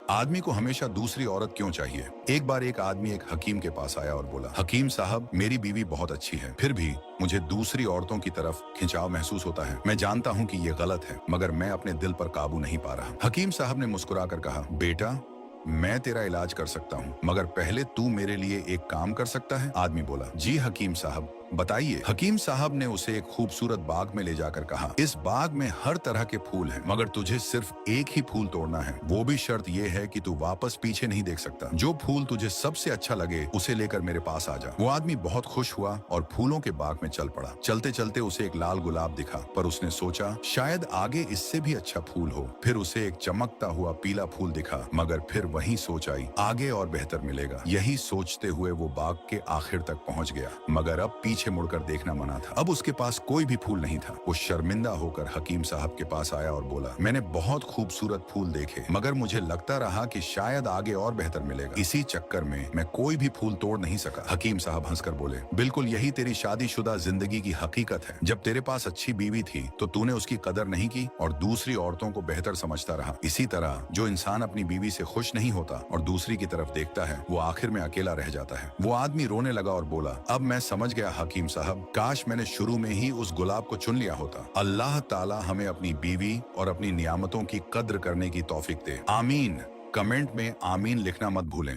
आदमी को हमेशा दूसरी औरत क्यों चाहिए? एक बार एक आदमी एक हकीम के पास आया और बोला, हकीम साहब, मेरी बीवी बहुत अच्छी है, फिर भी मुझे दूसरी औरतों की तरफ खिंचाव महसूस होता है। मैं जानता हूँ कि ये गलत है, मगर मैं अपने दिल पर काबू नहीं पा रहा। हकीम साहब ने मुस्कुराकर कहा, बेटा, मैं तेरा इलाज कर सकता हूँ, मगर पहले तू मेरे लिए एक काम कर सकता है? आदमी बोला, जी हकीम साहब, बताइए। हकीम साहब ने उसे एक खूबसूरत बाग में ले जाकर कहा, इस बाग में हर तरह के फूल हैं, मगर तुझे सिर्फ एक ही फूल तोड़ना है। वो भी शर्त यह है कि तू वापस पीछे नहीं देख सकता। जो फूल तुझे सबसे अच्छा लगे उसे लेकर मेरे पास आ जा। वो आदमी बहुत खुश हुआ और फूलों के बाग में चल पड़ा। चलते चलते उसे एक लाल गुलाब दिखा, पर उसने सोचा शायद आगे इससे भी अच्छा फूल हो। फिर उसे एक चमकता हुआ पीला फूल दिखा, मगर फिर वही सोच आई, आगे और बेहतर मिलेगा। यही सोचते हुए वो बाग के आखिर तक पहुंच गया, मगर अब पीछे मुड़कर देखना मना था। अब उसके पास कोई भी फूल नहीं था। वो शर्मिंदा होकर हकीम साहब के पास आया और बोला, मैंने बहुत खूबसूरत फूल देखे, मगर मुझे लगता रहा कि शायद आगे और बेहतर मिलेगा। इसी चक्कर में मैं कोई भी फूल तोड़ नहीं सका। हकीम साहब हंसकर बोले, बिल्कुल यही तेरी शादीशुदा जिंदगी की हकीकत है। जब तेरे पास अच्छी बीवी थी तो तूने उसकी कदर नहीं की और दूसरी औरतों को बेहतर समझता रहा। इसी तरह जो इंसान अपनी बीवी से खुश नहीं होता और दूसरी की तरफ देखता है, वो आखिर में अकेला रह जाता है। वो आदमी रोने लगा और बोला, अब मैं समझ गया हकीम साहब, काश मैंने शुरू में ही उस गुलाब को चुन लिया होता। अल्लाह ताला हमें अपनी बीवी और अपनी नियामतों की कद्र करने की तौफीक दे। आमीन। कमेंट में आमीन लिखना मत भूलें।